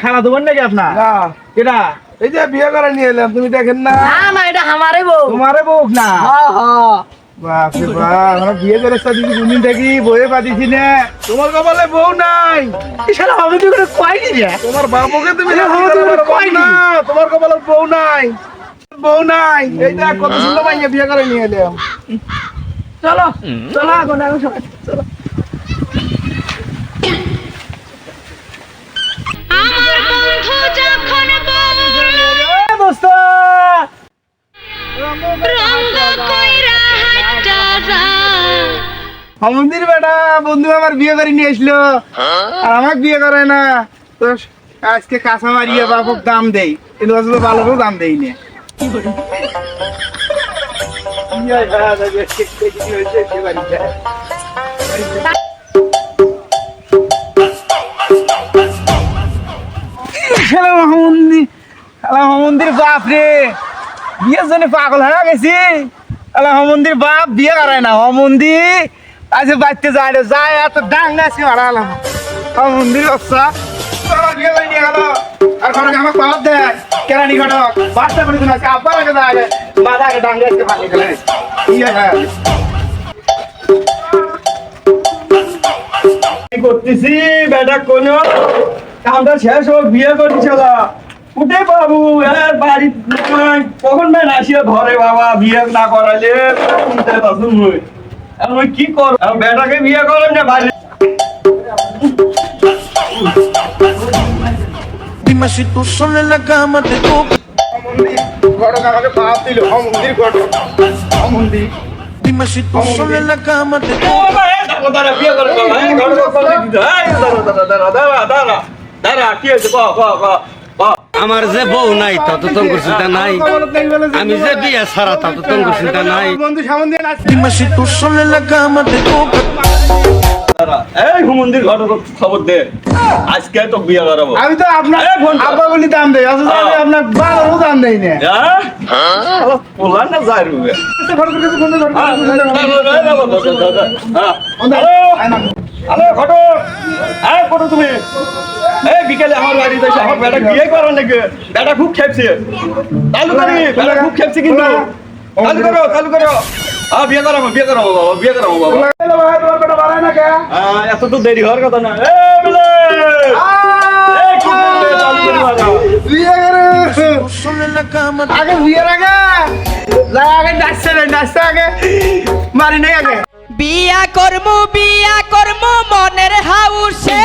খানা দেবেন নাকি আপনার? এটা এই যে বিয়ে করে নিয়ে এলাম, তুমি দেখেন না? না এটা আমারে বউ। তোমারে বউ না? বাপরে বাপ, আমরা বিয়ে করে দুদিন থেকে বইয়ে পাঠিয়েছি না। তোমার কপালে বউ নাই। আমি তো করে কয়নি রে। তোমার বাবুকে তুমি আরে রাজি বাবা, তুমি করাতে পারো কয়নি? না। তোমার কপালে বউ নাই, বউ নাই। এই দেখ কত সুন্দর মাইয়া বিয়ে করে নিয়ে এলাম। চলো চলো এখন আমি সবাই চলো। আমার বন্ধু যখন দোস্ত রঙ্গ কইরা হাঁটা যায় মন্দির বেটা বন্ধু আমার বিয়ে করে নিয়ে আসলো আর আমাকে বিয়ে করে না। তো আজকে কাঁচা মারিয়ে বাপক দাম দেই, কিন্তু আসলে ভালো করে দাম দেই না। মন্দির বাপ রে, বিয়ের জন্য পাগল হয়ে গেছি। মন্দির বাপ বিয়ে করায় না। মন্দির আজকে বাড়তে যায় রে, যায় এত ডাঙ্গা আছে হারালাম। মন্দির বাচ্চা বিয়ে করে নিয়ে গেল আর ঘটক আমার পাওয়ার দেয় কেরানি ঘটক বাচ্চা করে দিন আব্বার আগে যায় বাধা আগে ডাঙ্গা আজকে পাঠিয়ে গেলে করতেছি বেটা কোন কামটা শেষ হোক, বিয়ে করছি উঠে বাবু বাড়ি কখন ম্যান আসিয়া ধরে বাবা বিয়ে না করাইলে আমি কি কর বেটাকে বিয়ে করেন না ভাই। Dime si tú sola en la cama te toca. ঘটক আমাকে বাপ দিল মন্দির ঘটক মন্দির। Dime si tú sola en la cama te toca. বিয়ে করে দাঁড়া কি হয়েছে আমার যে বউ নাই তত তঙ্গ চিন্তা নাই, আমি যে বিয়ে ছাড়া তত তঙ্গ চিন্তা নাই। বন্ধু সামন দিয়ে নাচছে। Dime si tú sola en la cama te toca. এই হুমন্দির ঘটক খবর দে, আজকে তো বিয়ে করাবো। আমি তো আপনার আব্বা বলি দাম দেই, অথচ আমি আপনার বাবারও দাম দেই না। পোলা না যায় রুবে। হ্যালো ঘটক, এই ফটো তুমি এই বিকেলে আমার বাড়িতে এসে আমার বেটা বিয়ে করার নাকি? বেটা খুব খেপছে, চালু করি বেটা খুব খেপছে কিন্তু চালু করো। বিয়ে করাবো বাবা, বিয়ে করাবো বাবা। এত তো দেরি হওয়ার কথা না। Tú sola en la cama te আগে বিয়ের আগে আগে নাচছে আগে মারি নাই আগে বিয়া করমু মনের হাউসে